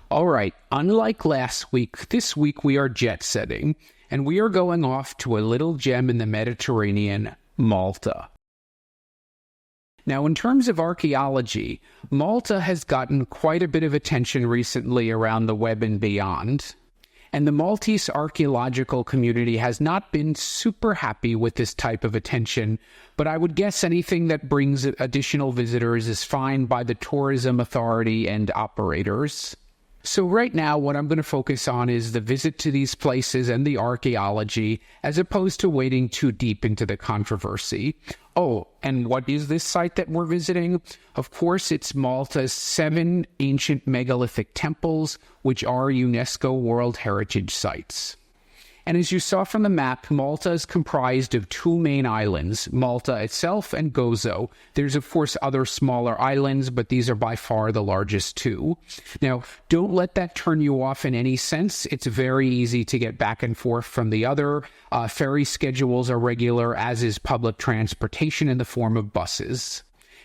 All right, unlike last week, this week we are jet setting, and we are going off to a little gem in the Mediterranean, Malta. Now, in terms of archaeology, Malta has gotten quite a bit of attention recently around the web and beyond. And the Maltese archaeological community has not been super happy with this type of attention, but I would guess anything that brings additional visitors is fine by the tourism authority and operators. So right now, what I'm going to focus on is the visit to these places and the archaeology, as opposed to wading too deep into the controversy. Oh, and what is this site that we're visiting? Of course, it's Malta's 7 ancient megalithic temples, which are UNESCO World Heritage Sites. And as you saw from the map, Malta is comprised of 2 main islands, Malta itself and Gozo. There's, of course, other smaller islands, but these are by far the largest 2. Now, don't let that turn you off in any sense. It's very easy to get back and forth from the other. Ferry schedules are regular, as is public transportation in the form of buses.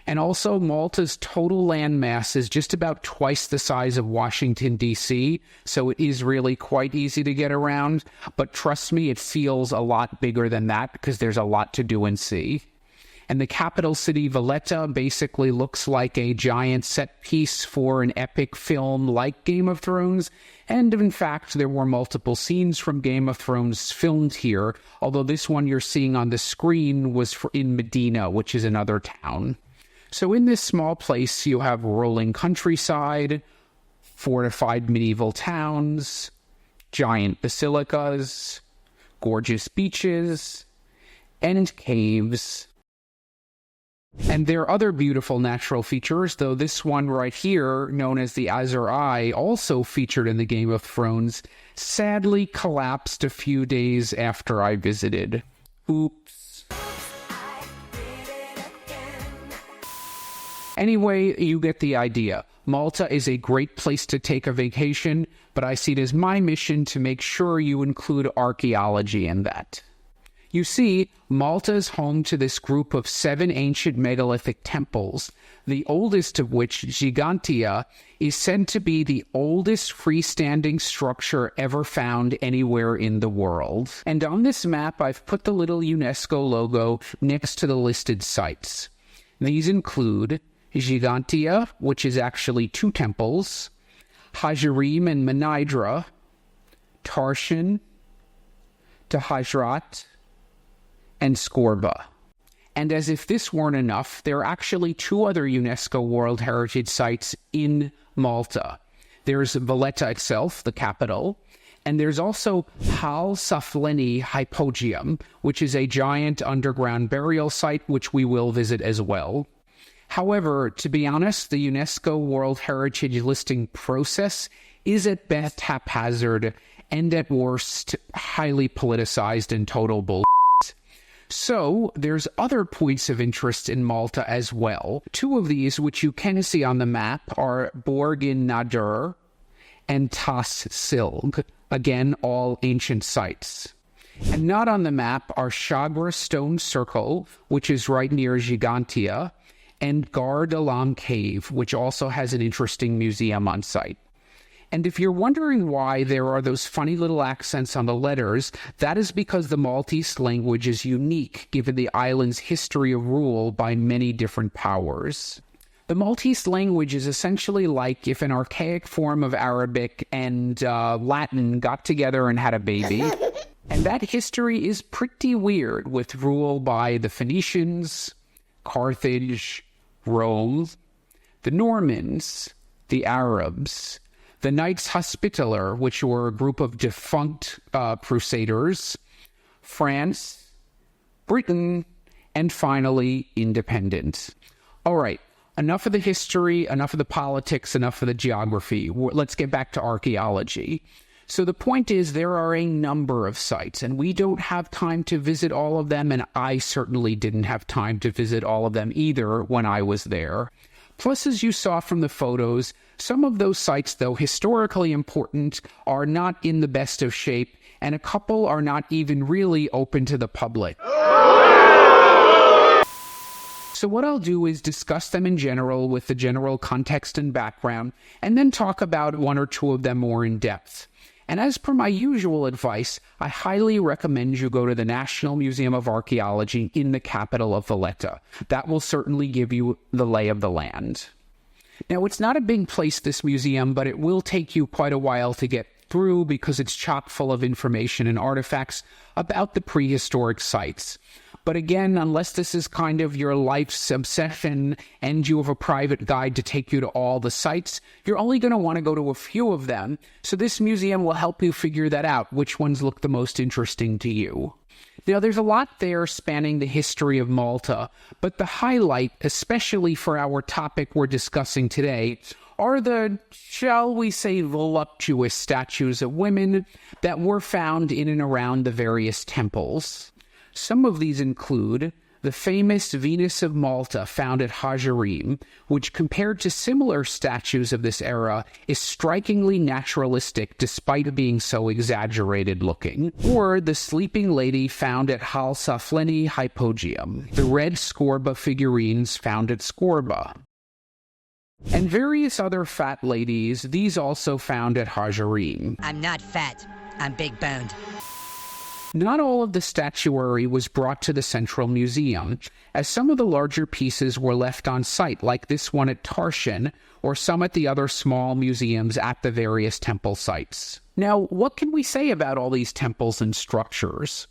And also, Malta's total land mass is just about twice the size of Washington, D.C., so it is really quite easy to get around. But trust me, it feels a lot bigger than that because there's a lot to do and see. And the capital city, Valletta, basically looks like a giant set piece for an epic film like Game of Thrones. And in fact, there were multiple scenes from Game of Thrones filmed here, although this one you're seeing on the screen was in Medina, which is another town. So in this small place, you have rolling countryside, fortified medieval towns, giant basilicas, gorgeous beaches, and caves. And there are other beautiful natural features, though this one right here, known as the Azur Eye, also featured in the Game of Thrones, sadly collapsed a few days after I visited. Oops. Anyway, you get the idea. Malta is a great place to take a vacation, but I see it as my mission to make sure you include archaeology in that. You see, Malta is home to this group of 7 ancient megalithic temples, the oldest of which, Gigantia, is said to be the oldest freestanding structure ever found anywhere in the world. And on this map, I've put the little UNESCO logo next to the listed sites. These include Gigantia, which is actually 2 temples, Haġarim and Mnajdra, Tarshan, Haġrat, and Skorba. And as if this weren't enough, there are actually 2 other UNESCO World Heritage Sites in Malta. There's Valletta itself, the capital, and there's also Saflieni Hypogeum, which is a giant underground burial site, which we will visit as well. However, to be honest, the UNESCO World Heritage listing process is at best haphazard and at worst highly politicized and total bullshit. So, there's other points of interest in Malta as well. 2 of these, which you can see on the map, are Borgin Nadir and Tas Silg, again, all ancient sites. And not on the map are Haġar Stone Circle, which is right near Gigantia, and Gar Dalam Cave, which also has an interesting museum on site. And if you're wondering why there are those funny little accents on the letters, that is because the Maltese language is unique, given the island's history of rule by many different powers. The Maltese language is essentially like if an archaic form of Arabic and Latin got together and had a baby. And that history is pretty weird, with rule by the Phoenicians, Carthage, Rome, the Normans, the Arabs, the Knights Hospitaller, which were a group of defunct crusaders, France, Britain, and finally, independent. All right, enough of the history, enough of the politics, enough of the geography. Let's get back to archaeology. So the point is, there are a number of sites, and we don't have time to visit all of them, and I certainly didn't have time to visit all of them either when I was there. Plus, as you saw from the photos, some of those sites, though historically important, are not in the best of shape, and a couple are not even really open to the public. So what I'll do is discuss them in general with the general context and background, and then talk about one or two of them more in depth. And as per my usual advice, I highly recommend you go to the National Museum of Archaeology in the capital of Valletta. That will certainly give you the lay of the land. Now, it's not a big place, this museum, but it will take you quite a while to get through because it's chock full of information and artifacts about the prehistoric sites. But again, unless this is kind of your life's obsession and you have a private guide to take you to all the sites, you're only going to want to go to a few of them. So this museum will help you figure that out, which ones look the most interesting to you. Now, there's a lot there spanning the history of Malta, but the highlight, especially for our topic we're discussing today, are the, shall we say, voluptuous statues of women that were found in and around the various temples. Some of these include the famous Venus of Malta found at Haġar, which compared to similar statues of this era is strikingly naturalistic despite being so exaggerated looking. Or the Sleeping Lady found at Saflieni Hypogeum, the red Scorba figurines found at Scorba, and various other fat ladies, these also found at Haġar. I'm not fat, I'm big boned. Not all of the statuary was brought to the Central Museum, as some of the larger pieces were left on site, like this one at Tarshan, or some at the other small museums at the various temple sites. Now, what can we say about all these temples and structures?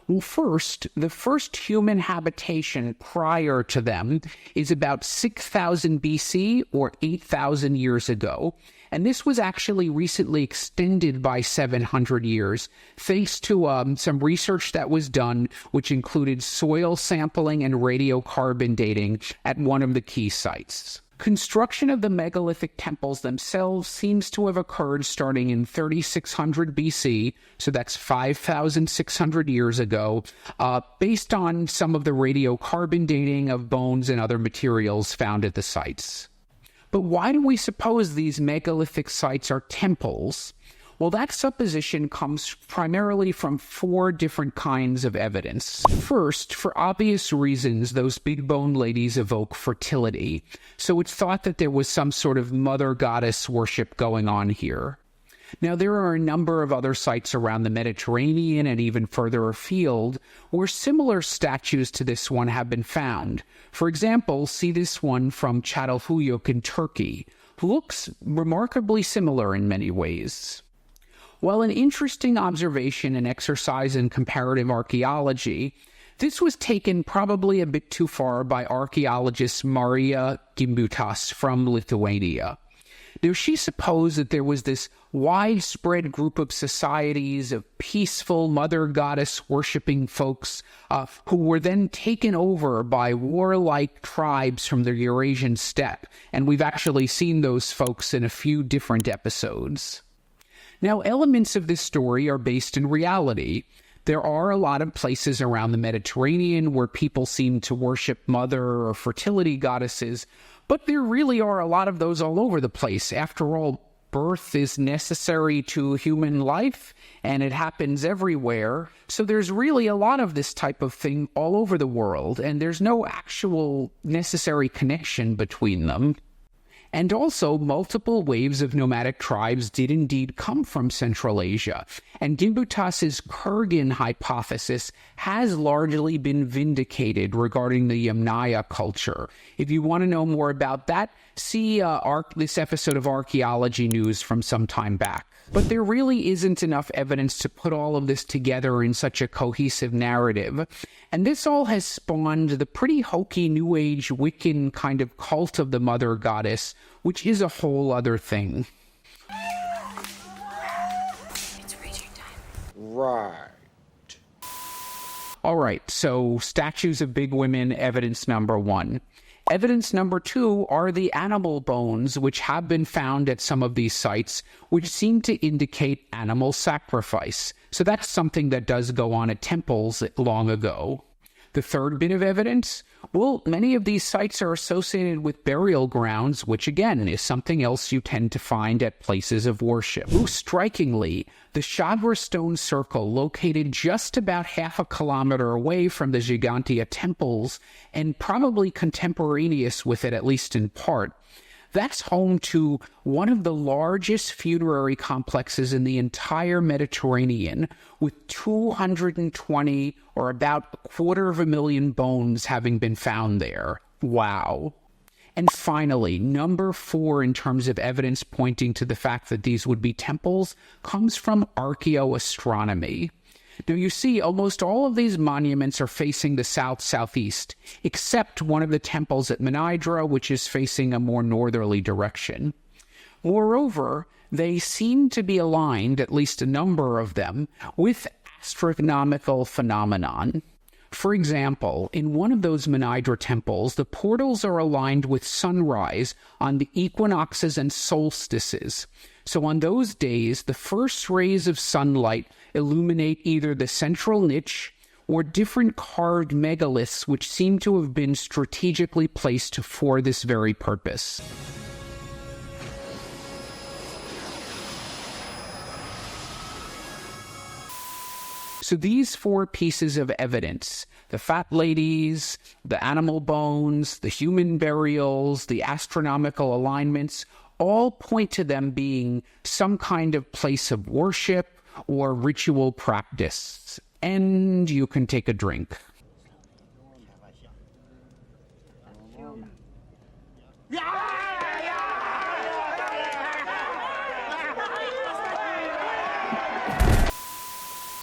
Well, first, the first human habitation prior to them is about 6,000 BC or 8,000 years ago, and this was actually recently extended by 700 years, thanks to some research that was done, which included soil sampling and radiocarbon dating at one of the key sites. Construction of the megalithic temples themselves seems to have occurred starting in 3600 BC, so that's 5,600 years ago, based on some of the radiocarbon dating of bones and other materials found at the sites. But why do we suppose these megalithic sites are temples? Well, that supposition comes primarily from four different kinds of evidence. First, for obvious reasons, those big bone ladies evoke fertility, so it's thought that there was some sort of mother goddess worship going on here. Now, there are a number of other sites around the Mediterranean and even further afield where similar statues to this one have been found. For example, see this one from Çatalhöyük in Turkey, looks remarkably similar in many ways. While an interesting observation and exercise in comparative archaeology, this was taken probably a bit too far by archaeologist Marija Gimbutas from Lithuania. Now, she supposed that there was this widespread group of societies of peaceful mother goddess worshipping folks who were then taken over by warlike tribes from the Eurasian steppe, and we've actually seen those folks in a few different episodes. Now, elements of this story are based in reality. There are a lot of places around the Mediterranean where people seem to worship mother or fertility goddesses, but there really are a lot of those all over the place. After all, birth is necessary to human life, and it happens everywhere. So there's really a lot of this type of thing all over the world, and there's no actual necessary connection between them. And also, multiple waves of nomadic tribes did indeed come from Central Asia, and Gimbutas's Kurgan hypothesis has largely been vindicated regarding the Yamnaya culture. If you want to know more about that, see this episode of Archaeology News from some time back. But there really isn't enough evidence to put all of this together in such a cohesive narrative. And this all has spawned the pretty hokey New Age Wiccan kind of cult of the mother goddess, which is a whole other thing. It's reaching time. Right. All right, so statues of big women, evidence number one. Evidence number two are the animal bones, which have been found at some of these sites, which seem to indicate animal sacrifice. So that's something that does go on at temples long ago. The third bit of evidence? Well, many of these sites are associated with burial grounds, which again is something else you tend to find at places of worship. Most strikingly, the Haġar stone circle, located just about half a kilometer away from the Gigantia temples, and probably contemporaneous with it, at least in part, that's home to one of the largest funerary complexes in the entire Mediterranean, with 220 or about 250,000 bones having been found there. Wow. And finally, number 4 in terms of evidence pointing to the fact that these would be temples comes from archaeoastronomy. Now, you see, almost all of these monuments are facing the south-southeast, except one of the temples at Mnajdra, which is facing a more northerly direction. Moreover, they seem to be aligned, at least a number of them, with astronomical phenomenon. For example, in one of those Mnajdra temples, the portals are aligned with sunrise on the equinoxes and solstices. So on those days, the first rays of sunlight illuminate either the central niche or different carved megaliths which seem to have been strategically placed for this very purpose. So these 4 pieces of evidence, the fat ladies, the animal bones, the human burials, the astronomical alignments, all point to them being some kind of place of worship or ritual practice. And you can take a drink.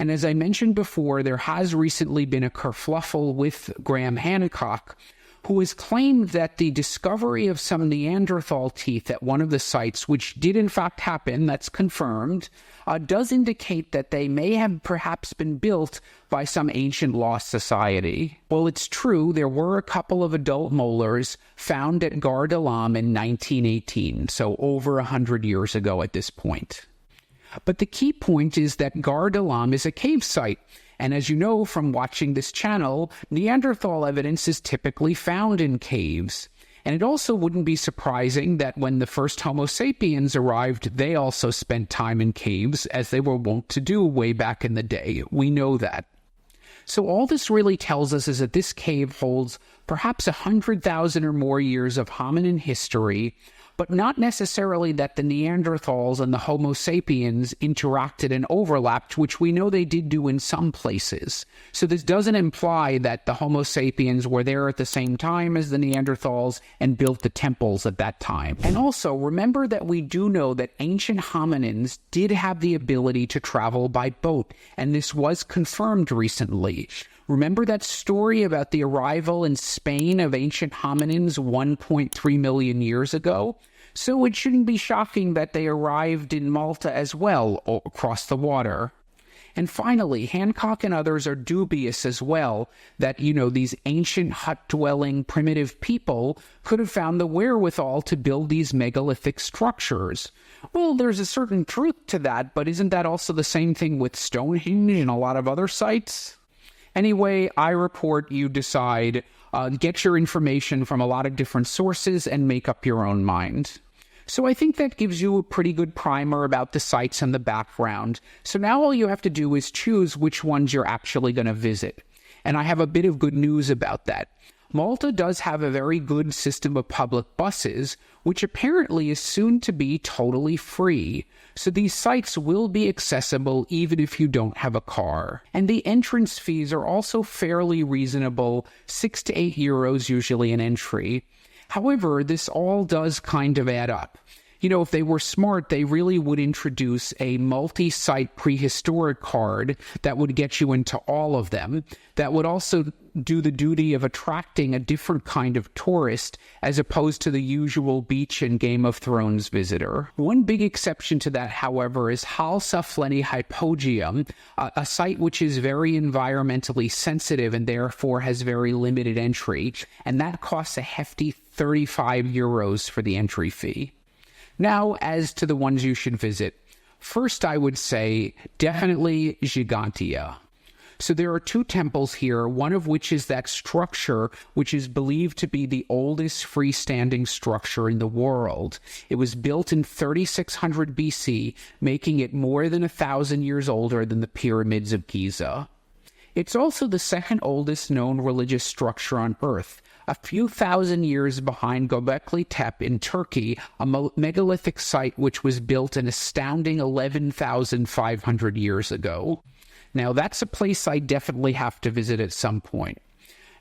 And as I mentioned before, there has recently been a kerfluffle with Graham Hancock, who has claimed that the discovery of some Neanderthal teeth at one of the sites, which did in fact happen, that's confirmed, does indicate that they may have perhaps been built by some ancient lost society. Well, it's true, there were a couple of adult molars found at Gar Dalam in 1918, so over 100 years ago at this point. But the key point is that Gar Dalam is a cave site, and as you know from watching this channel, Neanderthal evidence is typically found in caves. And it also wouldn't be surprising that when the first Homo sapiens arrived, they also spent time in caves, as they were wont to do way back in the day. We know that. So all this really tells us is that this cave holds perhaps 100,000 or more years of hominin history, but not necessarily that the Neanderthals and the Homo sapiens interacted and overlapped, which we know they did do in some places. So this doesn't imply that the Homo sapiens were there at the same time as the Neanderthals and built the temples at that time. And also, remember that we do know that ancient hominins did have the ability to travel by boat, and this was confirmed recently. Remember that story about the arrival in Spain of ancient hominins 1.3 million years ago? So it shouldn't be shocking that they arrived in Malta as well, across the water. And finally, Hancock and others are dubious as well that, these ancient hut-dwelling primitive people could have found the wherewithal to build these megalithic structures. Well, there's a certain truth to that, but isn't that also the same thing with Stonehenge and a lot of other sites? Anyway, I report you decide, get your information from a lot of different sources and make up your own mind. So I think that gives you a pretty good primer about the sites and the background. So now all you have to do is choose which ones you're actually going to visit. And I have a bit of good news about that. Malta does have a very good system of public buses, which apparently is soon to be totally free. So these sites will be accessible even if you don't have a car. And the entrance fees are also fairly reasonable, 6 to 8 euros usually an entry. However, this all does kind of add up. If they were smart, they really would introduce a multi-site prehistoric card that would get you into all of them, that would also do the duty of attracting a different kind of tourist as opposed to the usual beach and Game of Thrones visitor. One big exception to that, however, is Saflieni Hypogeum, a site which is very environmentally sensitive and therefore has very limited entry, and that costs a hefty 35 euros for the entry fee. Now, as to the ones you should visit, first I would say definitely Gigantia. So there are two temples here, one of which is that structure which is believed to be the oldest freestanding structure in the world. It was built in 3600 BC, making it more than 1,000 years older than the pyramids of Giza. It's also the second oldest known religious structure on Earth, a few thousand years behind Göbekli Tepe in Turkey, a megalithic site which was built an astounding 11,500 years ago. Now, that's a place I definitely have to visit at some point.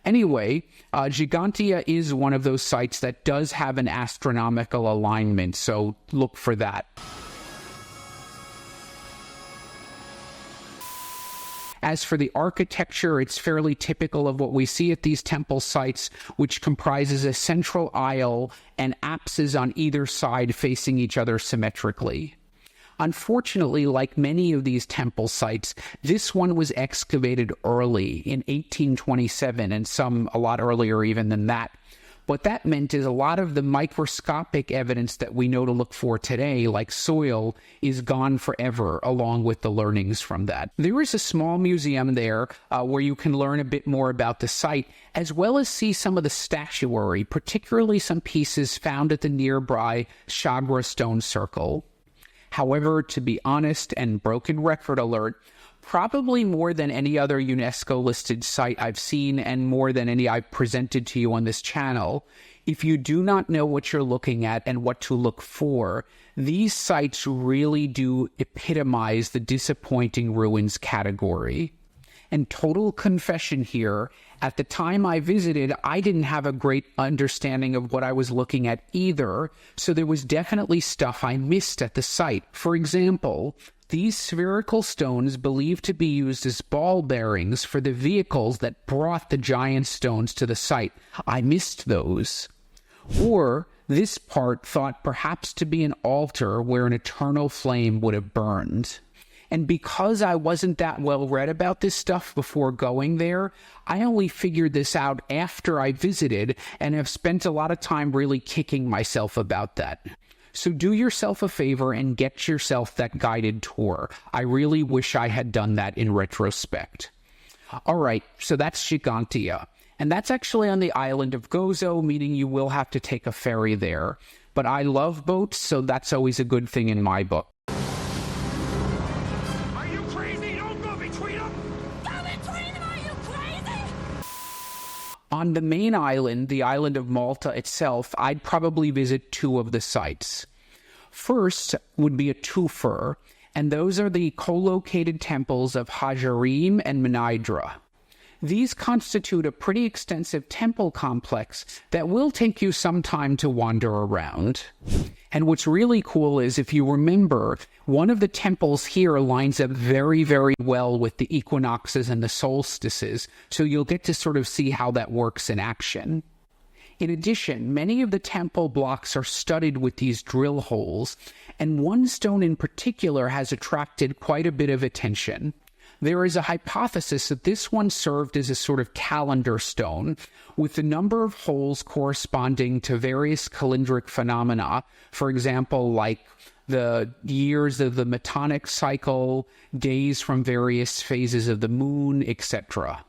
Anyway, Gigantia is one of those sites that does have an astronomical alignment, so look for that. As for the architecture, it's fairly typical of what we see at these temple sites, which comprises a central aisle and apses on either side facing each other symmetrically. Unfortunately, like many of these temple sites, this one was excavated early in 1827 and some a lot earlier even than that. What that meant is a lot of the microscopic evidence that we know to look for today, like soil, is gone forever, along with the learnings from that. There is a small museum there where you can learn a bit more about the site, as well as see some of the statuary, particularly some pieces found at the nearby Haġar stone circle. However, to be honest, and broken record alert, probably more than any other UNESCO-listed site I've seen and more than any I've presented to you on this channel, if you do not know what you're looking at and what to look for, these sites really do epitomize the disappointing ruins category. And total confession here, at the time I visited, I didn't have a great understanding of what I was looking at either, so there was definitely stuff I missed at the site. For example, these spherical stones believed to be used as ball bearings for the vehicles that brought the giant stones to the site. I missed those. Or this part thought perhaps to be an altar where an eternal flame would have burned. And because I wasn't that well read about this stuff before going there, I only figured this out after I visited and have spent a lot of time really kicking myself about that. So do yourself a favor and get yourself that guided tour. I really wish I had done that in retrospect. All right, so that's Gigantia. And that's actually on the island of Gozo, meaning you will have to take a ferry there. But I love boats, so that's always a good thing in my book. On the main island, the island of Malta itself, I'd probably visit two of the sites. First would be a twofer, and those are the co-located temples of Haġarim and Mnajdra. These constitute a pretty extensive temple complex that will take you some time to wander around. And what's really cool is, if you remember, one of the temples here lines up very, very well with the equinoxes and the solstices, so you'll get to sort of see how that works in action. In addition, many of the temple blocks are studded with these drill holes, and one stone in particular has attracted quite a bit of attention. There is a hypothesis that this one served as a sort of calendar stone, with the number of holes corresponding to various calendric phenomena, for example, like the years of the Metonic cycle, days from various phases of the moon, etc.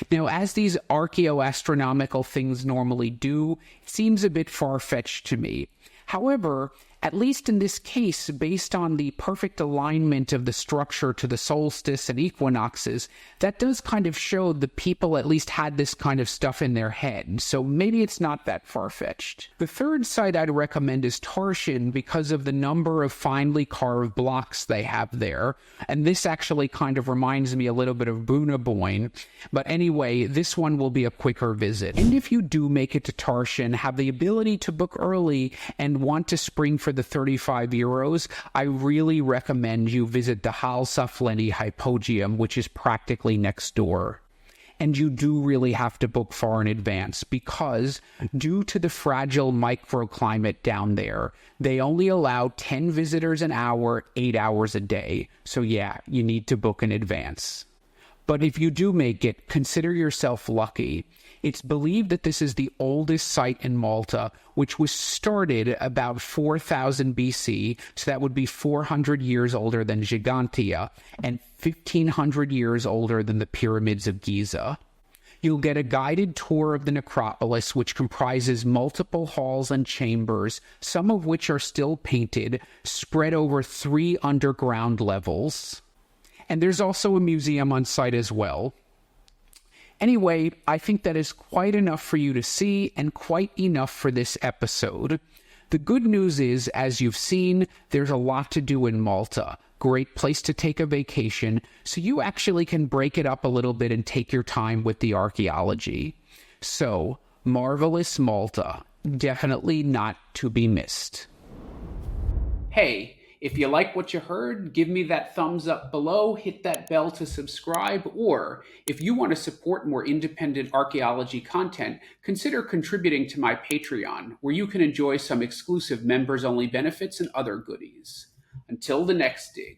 Now, as these archaeoastronomical things normally do, it seems a bit far-fetched to me. However, at least in this case, based on the perfect alignment of the structure to the solstice and equinoxes, that does kind of show the people at least had this kind of stuff in their head, so maybe it's not that far-fetched. The third site I'd recommend is Tarshan because of the number of finely carved blocks they have there, and this actually kind of reminds me a little bit of Bunaboyne, but anyway, this one will be a quicker visit. And if you do make it to Tarshan, have the ability to book early, and want to spring for the 35 euros, I really recommend you visit the Saflieni Hypogeum, which is practically next door. And you do really have to book far in advance because, due to the fragile microclimate down there, they only allow 10 visitors an hour, 8 hours a day. So yeah, you need to book in advance. But if you do make it, consider yourself lucky. It's believed that this is the oldest site in Malta, which was started about 4000 BC, so that would be 400 years older than Gigantia, and 1500 years older than the pyramids of Giza. You'll get a guided tour of the necropolis, which comprises multiple halls and chambers, some of which are still painted, spread over 3 underground levels. And there's also a museum on site as well. Anyway, I think that is quite enough for you to see and quite enough for this episode. The good news is, as you've seen, there's a lot to do in Malta. Great place to take a vacation, so you actually can break it up a little bit and take your time with the archaeology. So, marvelous Malta. Definitely not to be missed. Hey, if you like what you heard, give me that thumbs up below, hit that bell to subscribe, or if you want to support more independent archaeology content, consider contributing to my Patreon, where you can enjoy some exclusive members-only benefits and other goodies. Until the next dig.